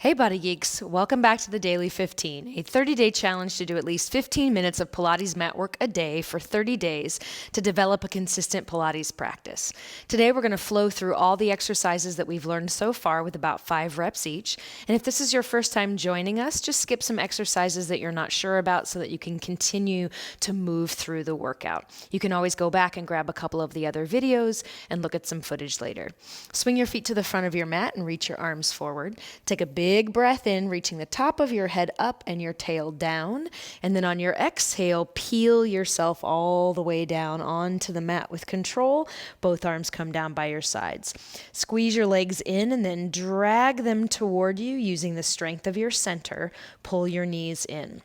Hey, Body Geeks. Welcome back to the Daily 15, a 30-day challenge to do at least 15 minutes of Pilates mat work a day for 30 days to develop a consistent Pilates practice. Today, we're going to flow through all the exercises that we've learned so far with about 5 reps each. And if this is your first time joining us, just skip some exercises that you're not sure about so that you can continue to move through the workout. You can always go back and grab a couple of the other videos and look at some footage later. Swing your feet to the front of your mat and reach your arms forward. Take a big breath in, reaching the top of your head up and your tail down. And then on your exhale, peel yourself all the way down onto the mat with control. Both arms come down by your sides. Squeeze your legs in and then drag them toward you using the strength of your center. Pull your knees in.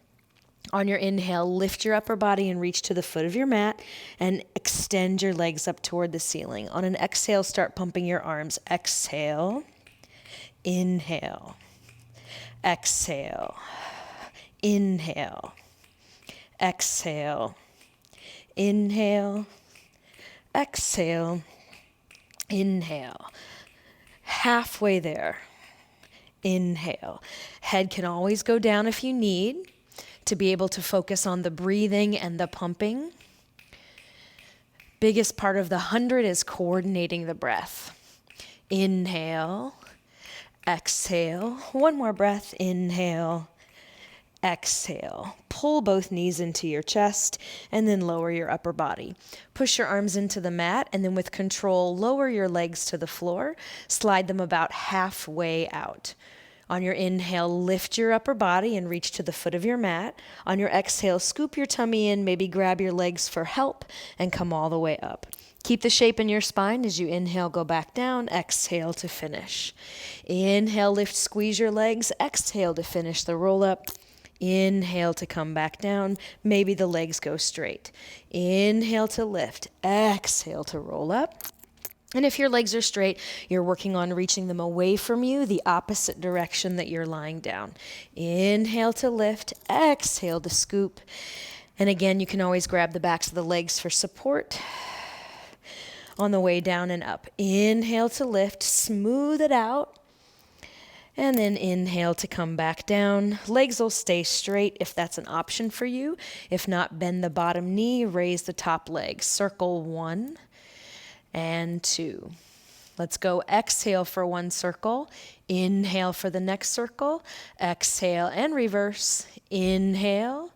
On your inhale, lift your upper body and reach to the foot of your mat and extend your legs up toward the ceiling. On an exhale, start pumping your arms. Exhale, inhale. Exhale, inhale, exhale, inhale, exhale, inhale. Halfway there. Inhale. Head can always go down if you need to be able to focus on the breathing and the pumping. Biggest part of the 100 is coordinating the breath. Inhale. Exhale. One more breath. Inhale. Exhale. Pull both knees into your chest and then lower your upper body. Push your arms into the mat and then with control, lower your legs to the floor. Slide them about halfway out. On your inhale, lift your upper body and reach to the foot of your mat. On your exhale, scoop your tummy in, maybe grab your legs for help and come all the way up. Keep the shape in your spine as you inhale, go back down, exhale to finish. Inhale, lift, squeeze your legs, exhale to finish the roll up. Inhale to come back down, maybe the legs go straight. Inhale to lift, exhale to roll up. And if your legs are straight, you're working on reaching them away from you, the opposite direction that you're lying down. Inhale to lift, exhale to scoop. And again, you can always grab the backs of the legs for support. On the way down and up. Inhale to lift, smooth it out. And then inhale to come back down. Legs will stay straight if that's an option for you. If not, bend the bottom knee, raise the top leg. Circle 1 and 2. Let's go. Exhale for one circle. Inhale for the next circle. Exhale and reverse. Inhale.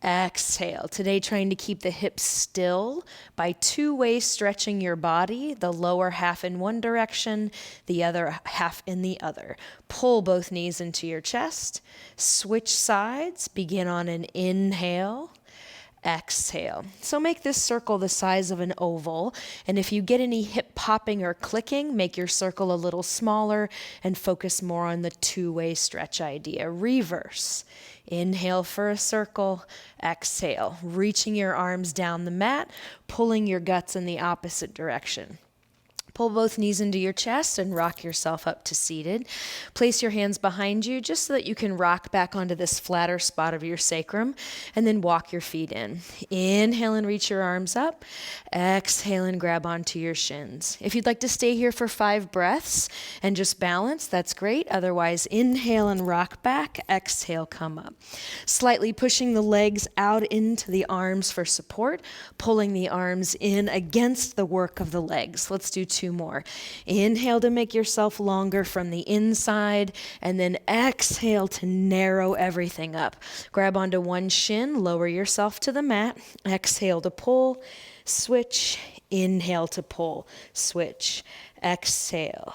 Exhale. Today, trying to keep the hips still by two-way stretching your body, the lower half in one direction, the other half in the other. Pull both knees into your chest. Switch sides. Begin on an inhale. Exhale. So make this circle the size of an oval. And if you get any hip popping or clicking, make your circle a little smaller and focus more on the two-way stretch idea. Reverse. Inhale for a circle. Exhale. Reaching your arms down the mat, pulling your guts in the opposite direction. Pull both knees into your chest and rock yourself up to seated. Place your hands behind you just so that you can rock back onto this flatter spot of your sacrum and then walk your feet in. Inhale and reach your arms up. Exhale and grab onto your shins. If you'd like to stay here for 5 breaths and just balance, that's great. Otherwise, inhale and rock back. Exhale, come up. Slightly pushing the legs out into the arms for support, pulling the arms in against the work of the legs. Let's do 2 more. Inhale to make yourself longer from the inside, and then exhale to narrow everything up. Grab onto one shin, lower yourself to the mat. Exhale to pull, switch. Inhale to pull, switch. Exhale.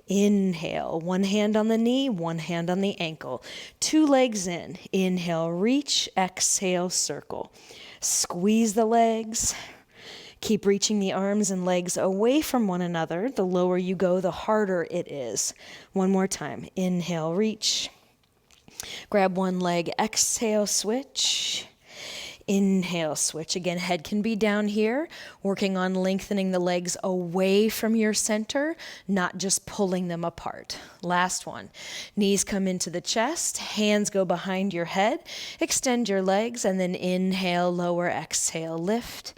Inhale, one hand on the knee, one hand on the ankle. 2 legs in. Inhale, reach. Exhale, circle. Squeeze the legs. Keep reaching the arms and legs away from one another. The lower you go, the harder it is. One more time. Inhale, reach. Grab one leg. Exhale, switch. Inhale, switch. Again, head can be down here, working on lengthening the legs away from your center, not just pulling them apart. Last one. Knees come into the chest, hands go behind your head, extend your legs, and then inhale, lower, exhale, lift.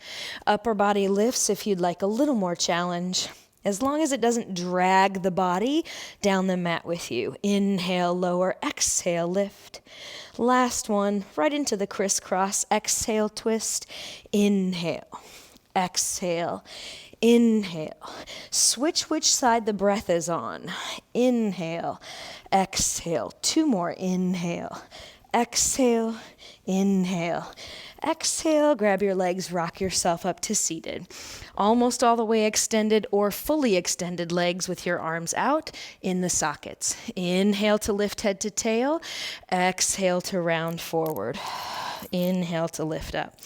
Upper body lifts if you'd like a little more challenge. as long as it doesn't drag the body down the mat with you. Inhale, lower, exhale, lift. Last one, right into the crisscross. Exhale, twist. Inhale, exhale, inhale. Switch which side the breath is on. Inhale, exhale. Two more. Inhale, exhale, inhale. Exhale, grab your legs, rock yourself up to seated. Almost all the way extended or fully extended legs with your arms out in the sockets. Inhale to lift head to tail. Exhale to round forward. Inhale to lift up.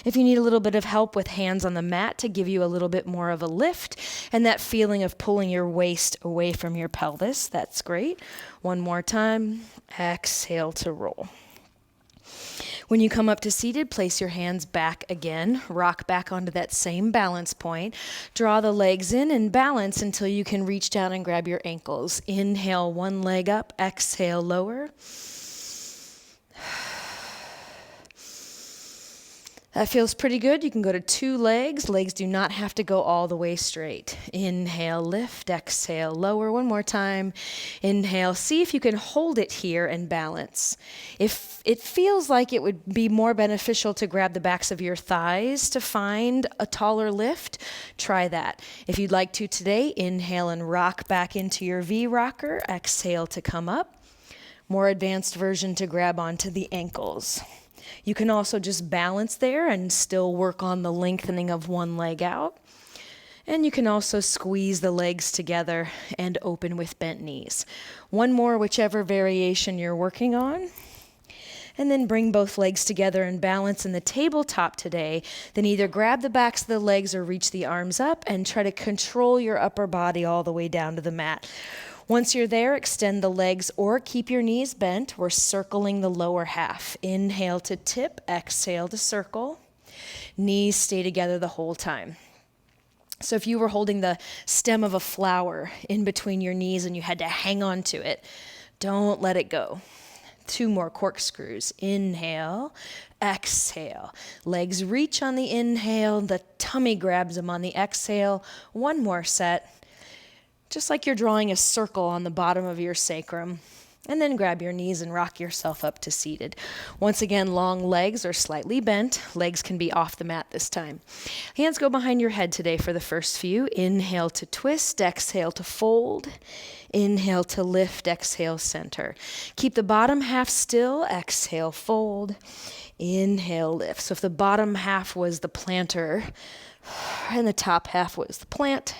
If you need a little bit of help with hands on the mat to give you a little bit more of a lift and that feeling of pulling your waist away from your pelvis, that's great. One more time. Exhale to roll. When you come up to seated, place your hands back again. Rock back onto that same balance point. Draw the legs in and balance until you can reach down and grab your ankles. Inhale, one leg up. Exhale, lower. That feels pretty good. You can go to two legs. Legs do not have to go all the way straight. Inhale, lift, exhale, lower. One more time. Inhale. See if you can hold it here and balance. If it feels like it would be more beneficial to grab the backs of your thighs to find a taller lift, try that. If you'd like to today, inhale and rock back into your V rocker. Exhale to come up. More advanced version to grab onto the ankles. You can also just balance there and still work on the lengthening of one leg out. And you can also squeeze the legs together and open with bent knees. One more, whichever variation you're working on. And then bring both legs together and balance in the tabletop today. Then either grab the backs of the legs or reach the arms up and try to control your upper body all the way down to the mat. Once you're there, extend the legs or keep your knees bent. We're circling the lower half. Inhale to tip, exhale to circle. Knees stay together the whole time. So if you were holding the stem of a flower in between your knees and you had to hang on to it, don't let it go. Two more corkscrews. Inhale, exhale. Legs reach on the inhale. The tummy grabs them on the exhale. One more set. Just like you're drawing a circle on the bottom of your sacrum. And then grab your knees and rock yourself up to seated. Once again, long legs are slightly bent. Legs can be off the mat this time. Hands go behind your head today for the first few. Inhale to twist, exhale to fold. Inhale to lift, exhale center. Keep the bottom half still, exhale fold. Inhale lift. So if the bottom half was the planter and the top half was the plant,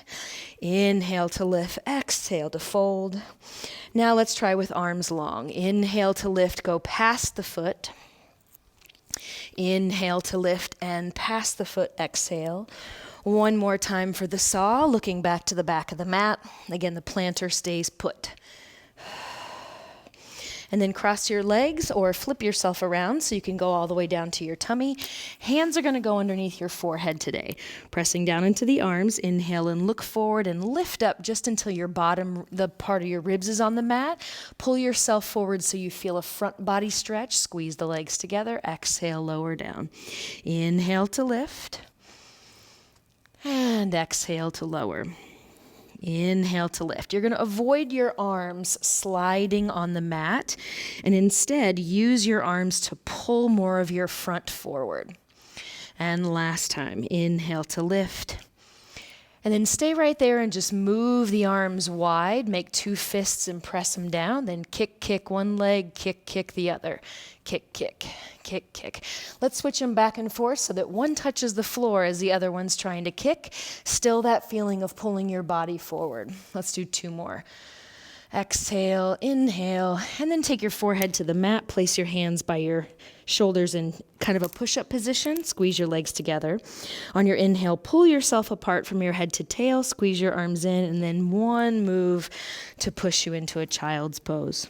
inhale to lift, exhale to fold. Now let's try with arms long. Inhale to lift, go past the foot. Inhale to lift and past the foot, exhale. One more time for the saw, looking back to the back of the mat. Again, the planter stays put. And then cross your legs or flip yourself around so you can go all the way down to your tummy. Hands are going to go underneath your forehead today. Pressing down into the arms, inhale and look forward and lift up just until your bottom, the part of your ribs is on the mat. Pull yourself forward so you feel a front body stretch. Squeeze the legs together. Exhale, lower down. Inhale to lift. And exhale to lower. Inhale to lift. You're going to avoid your arms sliding on the mat and instead use your arms to pull more of your front forward. And last time, inhale to lift. And then stay right there and just move the arms wide. Make two fists and press them down. Then kick, kick one leg, kick, kick the other. Kick, kick, kick, kick. Let's switch them back and forth so that one touches the floor as the other one's trying to kick. Still that feeling of pulling your body forward. Let's do two more. Exhale, inhale, and then take your forehead to the mat. Place your hands by your shoulders in kind of a push-up position. Squeeze your legs together. On your inhale, pull yourself apart from your head to tail. Squeeze your arms in, and then one move to push you into a child's pose.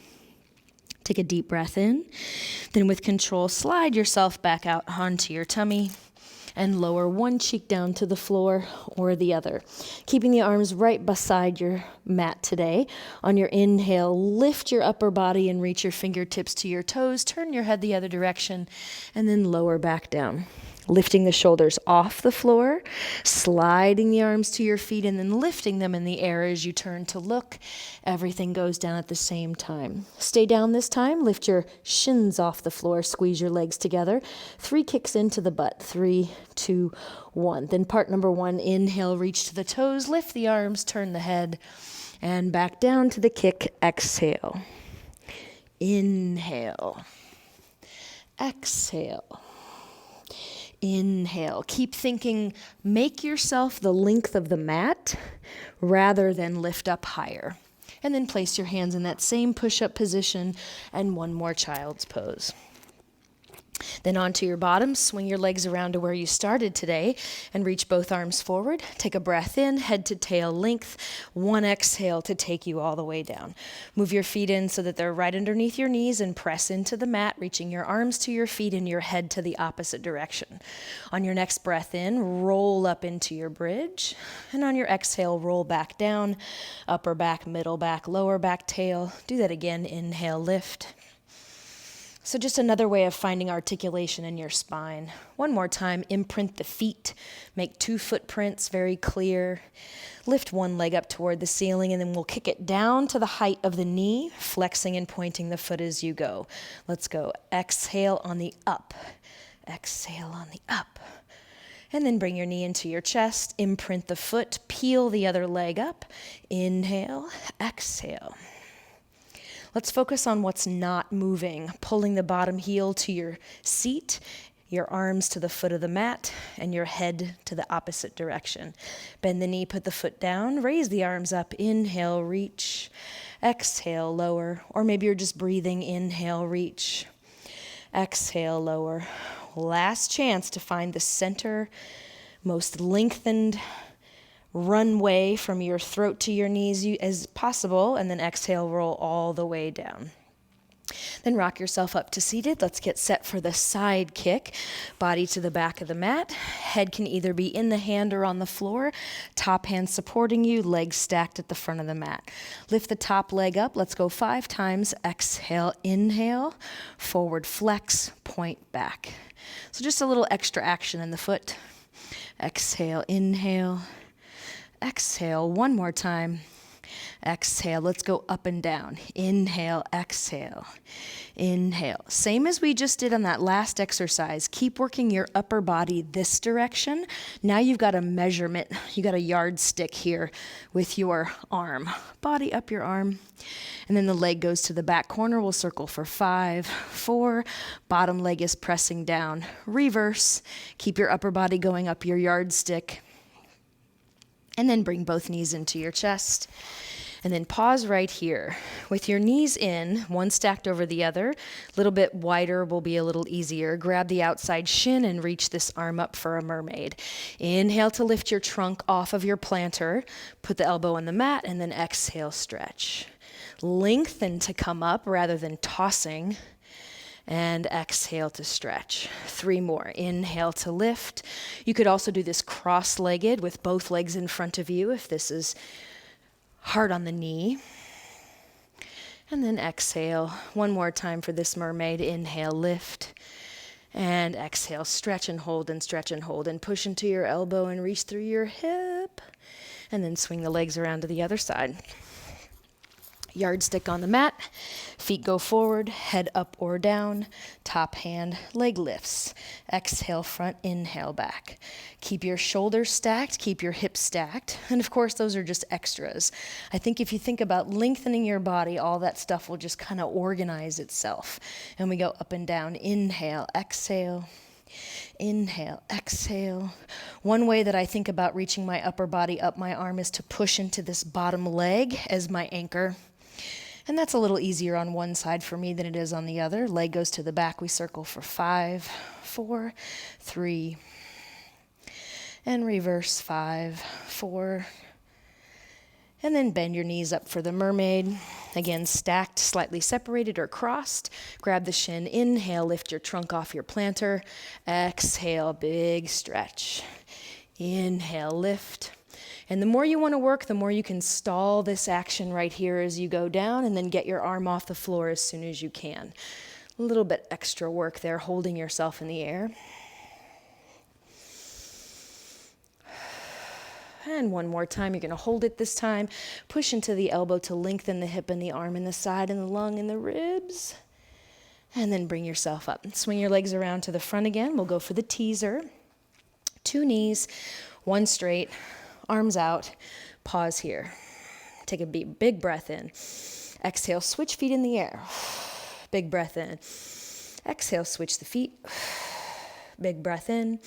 Take a deep breath in. Then with control, slide yourself back out onto your tummy and lower one cheek down to the floor or the other. Keeping the arms right beside your mat today. On your inhale, lift your upper body and reach your fingertips to your toes. Turn your head the other direction and then lower back down. Lifting the shoulders off the floor, sliding the arms to your feet, and then lifting them in the air as you turn to look. Everything goes down at the same time. Stay down this time. Lift your shins off the floor. Squeeze your legs together. 3 kicks into the butt. 3, 2, 1. Then part number 1, inhale, reach to the toes, lift the arms, turn the head, and back down to the kick. Exhale. Inhale. Exhale. Inhale. Keep thinking, make yourself the length of the mat rather than lift up higher. And then place your hands in that same push-up position and one more child's pose. Then onto your bottom, swing your legs around to where you started today and reach both arms forward. Take a breath in, head to tail length. 1 exhale to take you all the way down. Move your feet in so that they're right underneath your knees and press into the mat, reaching your arms to your feet and your head to the opposite direction. On your next breath in, roll up into your bridge. And on your exhale, roll back down, upper back, middle back, lower back, tail. Do that again. Inhale, lift. So just another way of finding articulation in your spine. One more time, imprint the feet. Make 2 footprints very clear. Lift one leg up toward the ceiling, and then we'll kick it down to the height of the knee, flexing and pointing the foot as you go. Let's go. Exhale on the up. Exhale on the up. And then bring your knee into your chest. Imprint the foot. Peel the other leg up. Inhale. Exhale. Let's focus on what's not moving, pulling the bottom heel to your seat, your arms to the foot of the mat, and your head to the opposite direction. Bend the knee, put the foot down, raise the arms up, inhale, reach, exhale, lower, or maybe you're just breathing, inhale, reach, exhale, lower. Last chance to find the center, most lengthened runway from your throat to your knees as possible, and then exhale, roll all the way down. Then rock yourself up to seated. Let's get set for the side kick. Body to the back of the mat. Head can either be in the hand or on the floor. Top hand supporting you, legs stacked at the front of the mat. Lift the top leg up. Let's go 5 times. Exhale, inhale, forward flex, point back. So just a little extra action in the foot. Exhale, inhale. Exhale, one more time. Exhale, let's go up and down. Inhale, exhale, inhale. Same as we just did on that last exercise. Keep working your upper body this direction. Now you've got a measurement. You got a yardstick here with your arm. Body up your arm. And then the leg goes to the back corner. We'll circle for 5, 4. Bottom leg is pressing down. Reverse. Keep your upper body going up your yardstick. And then bring both knees into your chest. And then pause right here. With your knees in, one stacked over the other, a little bit wider will be a little easier. Grab the outside shin and reach this arm up for a mermaid. Inhale to lift your trunk off of your plantar. Put the elbow on the mat, and then exhale, stretch. Lengthen to come up rather than tossing. And exhale to stretch. 3 more. Inhale to lift. You could also do this cross-legged with both legs in front of you if this is hard on the knee. And then exhale. One more time for this mermaid. Inhale, lift. And exhale, stretch and hold and stretch and hold. And push into your elbow and reach through your hip. And then swing the legs around to the other side. Yardstick on the mat, feet go forward, head up or down, top hand, leg lifts. Exhale, front, inhale, back. Keep your shoulders stacked, keep your hips stacked. And of course, those are just extras. I think if you think about lengthening your body, all that stuff will just kind of organize itself. And we go up and down, inhale, exhale. Inhale, exhale. One way that I think about reaching my upper body up my arm is to push into this bottom leg as my anchor. And that's a little easier on one side for me than it is on the other. Leg goes to the back. We circle for 5, 4, 3. And reverse 5, 4. And then bend your knees up for the mermaid. Again, stacked, slightly separated or crossed. Grab the shin. Inhale, lift your trunk off your plantar. Exhale, big stretch. Inhale, lift. And the more you want to work, the more you can stall this action right here as you go down and then get your arm off the floor as soon as you can. A little bit extra work there, holding yourself in the air. And one more time, you're going to hold it this time. Push into the elbow to lengthen the hip and the arm and the side and the lung and the ribs. And then bring yourself up. Swing your legs around to the front again. We'll go for the teaser. 2 knees, 1 straight, arms out. Pause here. Take a big breath in. Exhale, switch feet in the air. Big breath in. Exhale, switch the feet. Big breath in.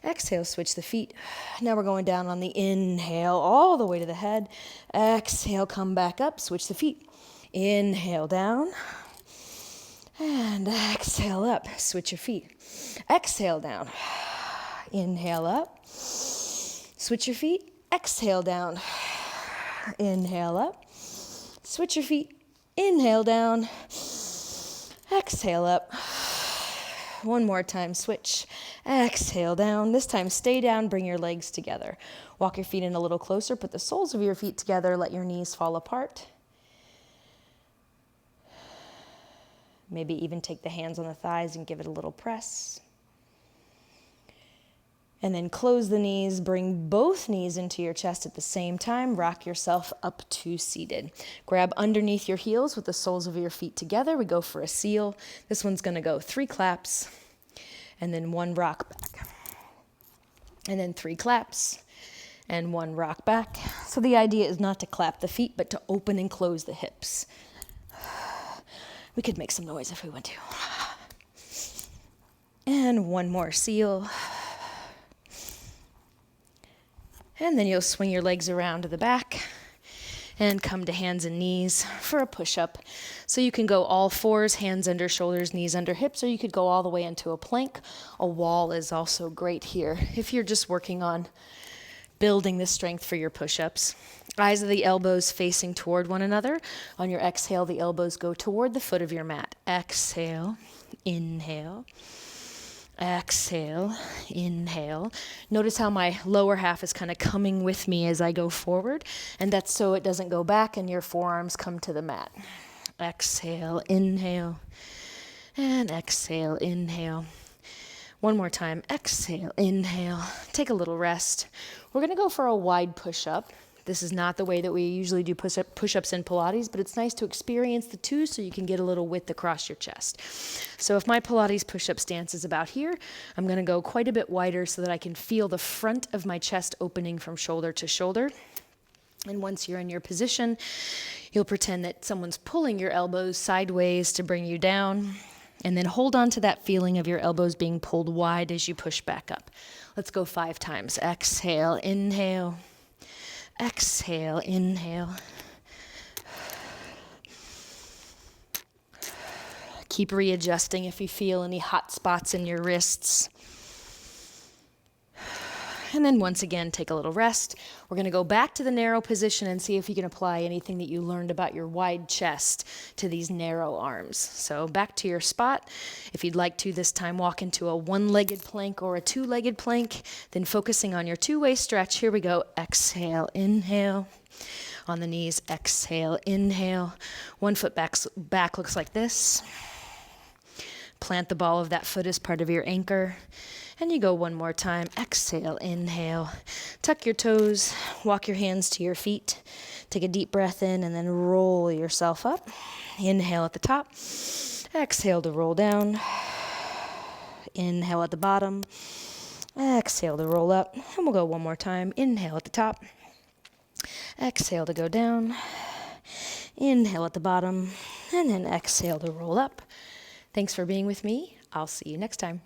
Exhale, switch the feet. Now we're going down on the inhale all the way to the head. Exhale, come back up, switch the feet. Inhale down. And exhale up, switch your feet. Exhale down. Inhale up. Switch your feet. Exhale down. Inhale up. Switch your feet. Inhale down. Exhale up. One more time, switch. Exhale down. This time, stay down, bring your legs together. Walk your feet in a little closer. Put the soles of your feet together. Let your knees fall apart. Maybe even take the hands on the thighs and give it a little press. And then close the knees. Bring both knees into your chest at the same time. Rock yourself up to seated. Grab underneath your heels with the soles of your feet together. We go for a seal. This one's going to go 3 claps and then 1 rock back. And then 3 claps and 1 rock back. So the idea is not to clap the feet, but to open and close the hips. We could make some noise if we want to. And 1 more seal. And then you'll swing your legs around to the back and come to hands and knees for a push-up. So you can go all 4s, hands under shoulders, knees under hips, or you could go all the way into a plank. A wall is also great here if you're just working on building the strength for your push-ups. Eyes of the elbows facing toward one another. On your exhale, the elbows go toward the foot of your mat. Exhale, inhale. Exhale, inhale. Notice how my lower half is kind of coming with me as I go forward, and that's so it doesn't go back and your forearms come to the mat. Exhale, inhale, and exhale, inhale. One more time, exhale, inhale. Take a little rest. We're going to go for a wide push-up. This is not the way that we usually do push-ups in Pilates, but it's nice to experience the 2 so you can get a little width across your chest. So if my Pilates push-up stance is about here, I'm going to go quite a bit wider so that I can feel the front of my chest opening from shoulder to shoulder. And once you're in your position, you'll pretend that someone's pulling your elbows sideways to bring you down. And then hold on to that feeling of your elbows being pulled wide as you push back up. Let's go 5 times. Exhale, inhale. Exhale, inhale. Keep readjusting if you feel any hot spots in your wrists. And then once again, take a little rest. We're going to go back to the narrow position and see if you can apply anything that you learned about your wide chest to these narrow arms. So back to your spot. If you'd like to this time, walk into a 1-legged plank or a 2-legged plank, then focusing on your 2-way stretch. Here we go. Exhale, inhale. On the knees, exhale, inhale. 1 foot back looks like this. Plant the ball of that foot as part of your anchor. And you go 1 more time. Exhale, inhale. Tuck your toes, walk your hands to your feet. Take a deep breath in and then roll yourself up. Inhale at the top. Exhale to roll down. Inhale at the bottom. Exhale to roll up. And we'll go 1 more time. Inhale at the top. Exhale to go down. Inhale at the bottom. And then exhale to roll up. Thanks for being with me. I'll see you next time.